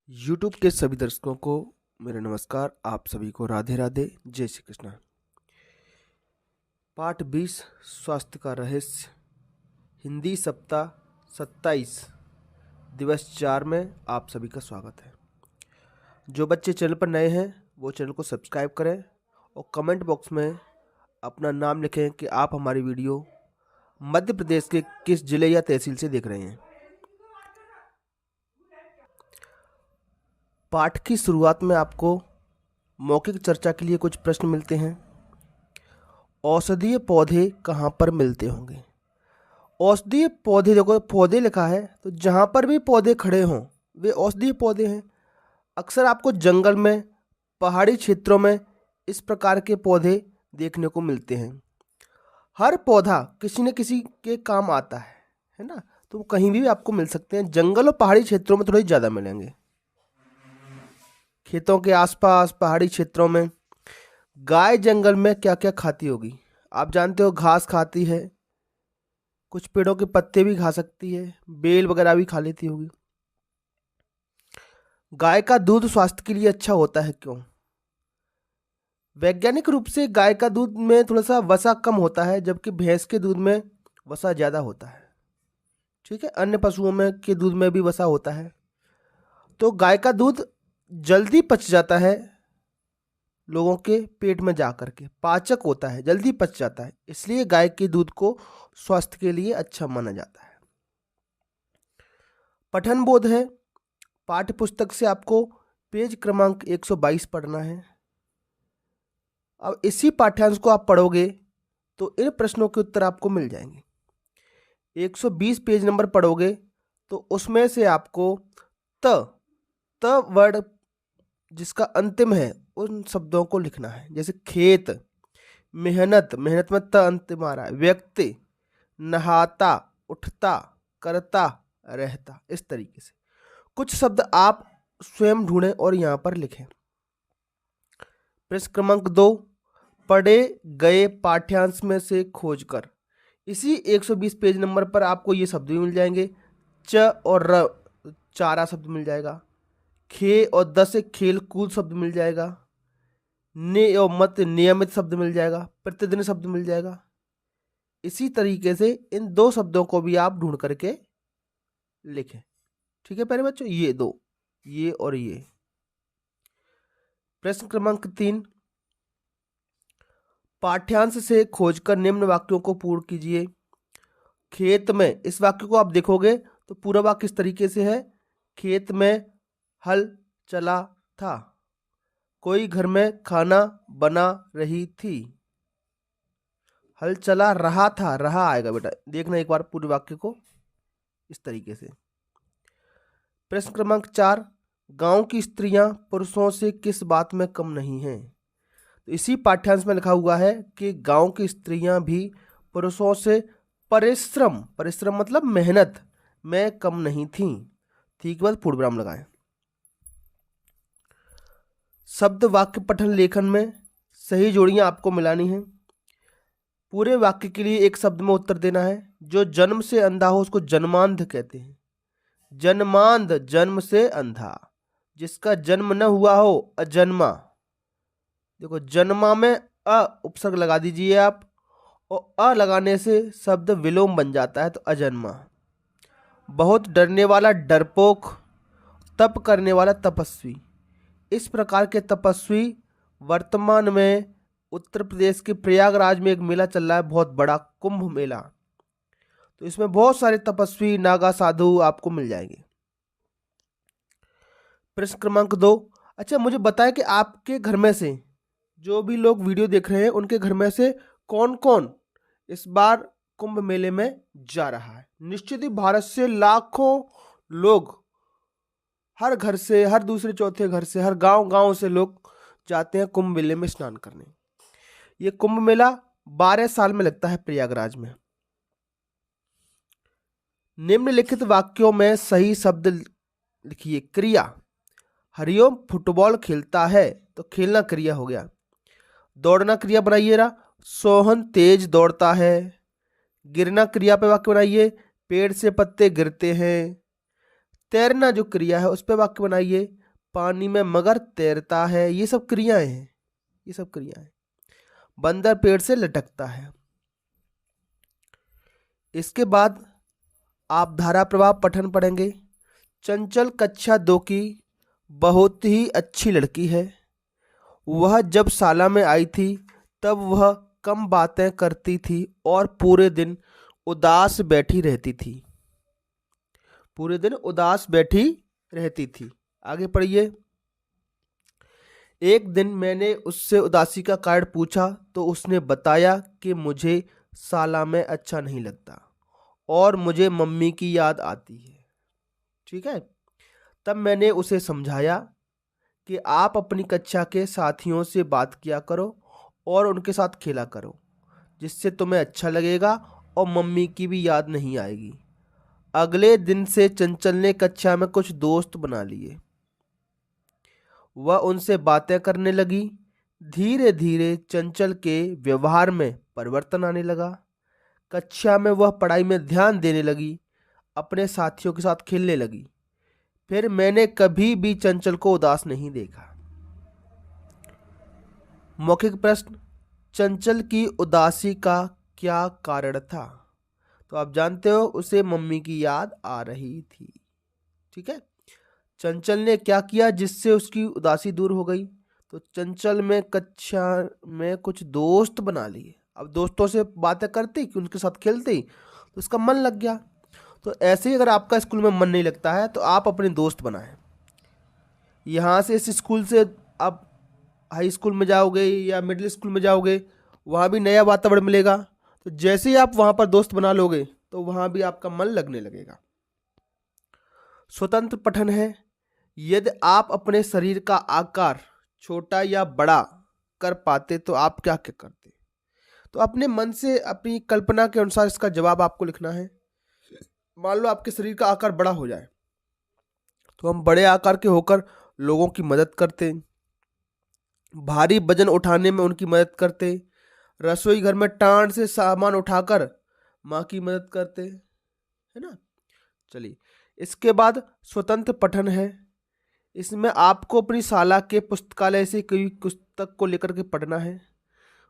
YouTube के सभी दर्शकों को मेरा नमस्कार। आप सभी को राधे राधे, जय श्री कृष्ण। पाठ 20 स्वास्थ्य का रहस्य, हिंदी सप्ताह 27 दिवस 4 में आप सभी का स्वागत है। जो बच्चे चैनल पर नए हैं वो चैनल को सब्सक्राइब करें और कमेंट बॉक्स में अपना नाम लिखें कि आप हमारी वीडियो मध्य प्रदेश के किस जिले या तहसील से देख रहे हैं। पाठ की शुरुआत में आपको मौखिक चर्चा के लिए कुछ प्रश्न मिलते हैं। औषधीय पौधे कहाँ पर मिलते होंगे? औषधीय पौधे, देखो पौधे लिखा है तो जहाँ पर भी पौधे खड़े हों वे औषधीय पौधे हैं। अक्सर आपको जंगल में, पहाड़ी क्षेत्रों में इस प्रकार के पौधे देखने को मिलते हैं। हर पौधा किसी न किसी के काम आता है ना, तो कहीं भी आपको मिल सकते हैं। जंगल और पहाड़ी क्षेत्रों में थोड़े ज़्यादा मिलेंगे। खेतों के आसपास, पहाड़ी क्षेत्रों में गाय जंगल में क्या क्या खाती होगी? आप जानते हो, घास खाती है, कुछ पेड़ों के पत्ते भी खा सकती है, बेल वगैरह भी खा लेती होगी। गाय का दूध स्वास्थ्य के लिए अच्छा होता है, क्यों? वैज्ञानिक रूप से गाय का दूध में थोड़ा सा वसा कम होता है, जबकि भैंस के दूध में वसा ज़्यादा होता है। ठीक है, अन्य पशुओं में के दूध में भी वसा होता है। तो गाय का दूध जल्दी पच जाता है, लोगों के पेट में जा कर के पाचक होता है, जल्दी पच जाता है, इसलिए गाय के दूध को स्वास्थ्य के लिए अच्छा माना जाता है। पठन बोध है, पाठ्य पुस्तक से आपको पेज क्रमांक 122 पढ़ना है। अब इसी पाठ्यांश को आप पढ़ोगे तो इन प्रश्नों के उत्तर आपको मिल जाएंगे। 120 पेज नंबर पढ़ोगे तो उसमें से आपको त वर्ड जिसका अंतिम है उन शब्दों को लिखना है। जैसे खेत, मेहनत, मेहनत में त अंतिम आ रहा है, व्यक्ति, नहाता, उठता, करता, रहता, इस तरीके से कुछ शब्द आप स्वयं ढूंढें और यहां पर लिखें। प्रश्न क्रमांक 2, पढ़े गए पाठ्यांश में से खोजकर। इसी 120 पेज नंबर पर आपको ये शब्द भी मिल जाएंगे। च और र, चारा शब्द मिल जाएगा। खे और द से खेल कूद शब्द मिल जाएगा। ने और मत नियमित शब्द मिल जाएगा। प्रतिदिन शब्द मिल जाएगा। इसी तरीके से इन दो शब्दों को भी आप ढूंढ करके लिखें। ठीक है प्यारे बच्चों, ये दो, ये और ये। प्रश्न क्रमांक 3, पाठ्यांश से खोजकर निम्न वाक्यों को पूर्ण कीजिए। खेत में, इस वाक्य को आप देखोगे तो पूरा वाक्य इस तरीके से है। खेत में हल चला था, कोई घर में खाना बना रही थी। हल चला रहा था, रहा आएगा बेटा, देखना एक बार पूरे वाक्य को इस तरीके से। प्रश्न क्रमांक 4, गांव की स्त्रियां पुरुषों से किस बात में कम नहीं हैं? तो इसी पाठ्यांश में लिखा हुआ है कि गांव की स्त्रियां भी पुरुषों से परिश्रम, परिश्रम मतलब मेहनत में कम नहीं थीं। ठीक, बाद पूर्ण विराम लगाएं। शब्द वाक्य पठन लेखन में सही जोड़ियां आपको मिलानी हैं। पूरे वाक्य के लिए एक शब्द में उत्तर देना है। जो जन्म से अंधा हो उसको जन्मांध कहते हैं। जन्मांध, जन्म से अंधा। जिसका जन्म न हुआ हो, अजन्मा। देखो, जन्मा में अ उपसर्ग लगा दीजिए आप, और अ लगाने से शब्द विलोम बन जाता है, तो अजन्मा। बहुत डरने वाला डरपोक, तप करने वाला तपस्वी। इस प्रकार के तपस्वी वर्तमान में उत्तर प्रदेश के प्रयागराज में एक मेला चल रहा है, बहुत बड़ा कुंभ मेला। तो इसमें बहुत सारे तपस्वी, नागा, साधु आपको मिल जाएंगे। प्रश्न क्रमांक 2, अच्छा मुझे बताएं कि आपके घर में से जो भी लोग वीडियो देख रहे हैं उनके घर में से कौन कौन इस बार कुंभ मेले में जा रहा है। निश्चित ही भारत से लाखों लोग, हर घर से, हर दूसरे चौथे घर से, हर गांव गांव से लोग जाते हैं कुंभ मेले में स्नान करने। ये कुंभ मेला 12 साल में लगता है प्रयागराज में। निम्नलिखित वाक्यों में सही शब्द लिखिए। क्रिया, हरिओम फुटबॉल खेलता है, तो खेलना क्रिया हो गया। दौड़ना क्रिया बनाइएगा। सोहन तेज दौड़ता है। गिरना क्रिया पे वाक्य बनाइए। पेड़ से पत्ते गिरते हैं। तैरना जो क्रिया है उस पर वाक्य बनाइए। पानी में मगर तैरता है, ये सब क्रियाएं हैं, ये सब क्रियाएं। बंदर पेड़ से लटकता है। इसके बाद आप धारा प्रवाह पठन पढ़ेंगे। चंचल कक्षा 2 की बहुत ही अच्छी लड़की है। वह जब शाला में आई थी तब वह कम बातें करती थी और पूरे दिन उदास बैठी रहती थी। पूरे दिन उदास बैठी रहती थी। आगे पढ़िए। एक दिन मैंने उससे उदासी का कारण पूछा तो उसने बताया कि मुझे शाला में अच्छा नहीं लगता और मुझे मम्मी की याद आती है। ठीक है। तब मैंने उसे समझाया कि आप अपनी कक्षा के साथियों से बात किया करो और उनके साथ खेला करो, जिससे तुम्हें अच्छा लगेगा और मम्मी की भी याद नहीं आएगी। अगले दिन से चंचल ने कक्षा में कुछ दोस्त बना लिए। वह उनसे बातें करने लगी। धीरे धीरे चंचल के व्यवहार में परिवर्तन आने लगा। कक्षा में वह पढ़ाई में ध्यान देने लगी, अपने साथियों के साथ खेलने लगी। फिर मैंने कभी भी चंचल को उदास नहीं देखा। मौखिक प्रश्न, चंचल की उदासी का क्या कारण था? तो आप जानते हो उसे मम्मी की याद आ रही थी। ठीक है। चंचल ने क्या किया जिससे उसकी उदासी दूर हो गई? तो चंचल में कक्षा में कुछ दोस्त बना लिए। अब दोस्तों से बातें करती कि उनके साथ खेलती तो उसका मन लग गया। तो ऐसे ही अगर आपका स्कूल में मन नहीं लगता है तो आप अपने दोस्त बनाएं। यहाँ से इस स्कूल से आप हाई स्कूल में जाओगे या मिडिल स्कूल में जाओगे, वहाँ भी नया वातावरण मिलेगा। तो जैसे ही आप वहाँ पर दोस्त बना लोगे तो वहाँ भी आपका मन लगने लगेगा। स्वतंत्र पठन है। यदि आप अपने शरीर का आकार छोटा या बड़ा कर पाते तो आप क्या क्या करते? तो अपने मन से अपनी कल्पना के अनुसार इसका जवाब आपको लिखना है। मान लो आपके शरीर का आकार बड़ा हो जाए तो हम बड़े आकार के होकर लोगों की मदद करते, भारी वजन उठाने में उनकी मदद करते, रसोई घर में टांड से सामान उठाकर माँ की मदद करते, है ना। चलिए, इसके बाद स्वतंत्र पठन है। इसमें आपको अपनी शाला के पुस्तकालय से कोई पुस्तक को लेकर के पढ़ना है,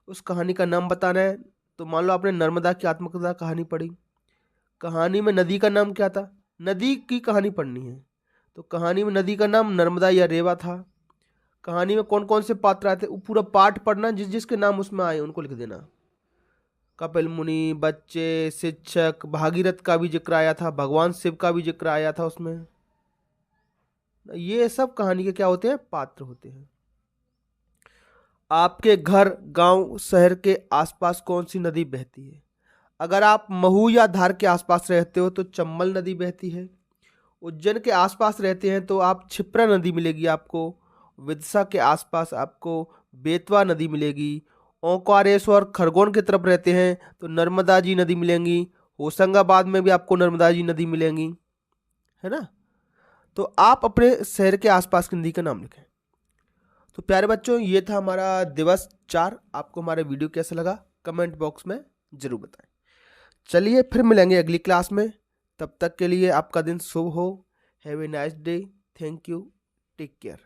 उस कहानी का नाम बताना है। तो मान लो आपने नर्मदा की आत्मकथा कहानी पढ़ी। कहानी में नदी का नाम क्या था? नदी की कहानी पढ़नी है। तो कहानी में नदी का नाम नर्मदा या रेवा था। कहानी में कौन कौन से पात्र आए थे वो पूरा पाठ पढ़ना, जिस जिसके नाम उसमें आए उनको लिख देना। कपिल मुनि, बच्चे, शिक्षक, भागीरथ का भी जिक्र आया था, भगवान शिव का भी जिक्र आया था उसमें। ये सब कहानी के क्या होते हैं? पात्र होते हैं। आपके घर, गांव, शहर के आसपास कौन सी नदी बहती है? अगर आप महू या धार के आसपास रहते हो तो चंबल नदी बहती है। उज्जैन के आसपास रहते हैं तो आप क्षिप्रा नदी मिलेगी आपको। विदिशा के आसपास आपको बेतवा नदी मिलेगी। ओंकारेश्वर खरगोन की तरफ रहते हैं तो नर्मदा जी नदी मिलेंगी। होशंगाबाद में भी आपको नर्मदा जी नदी मिलेंगी, है ना। तो आप अपने शहर के आसपास की नदी का नाम लिखें। तो प्यारे बच्चों, ये था हमारा दिवस 4। आपको हमारा वीडियो कैसा लगा कमेंट बॉक्स में ज़रूर बताएं। चलिए फिर मिलेंगे अगली क्लास में। तब तक के लिए आपका दिन शुभ हो। Have a nice day. Thank you. Take care.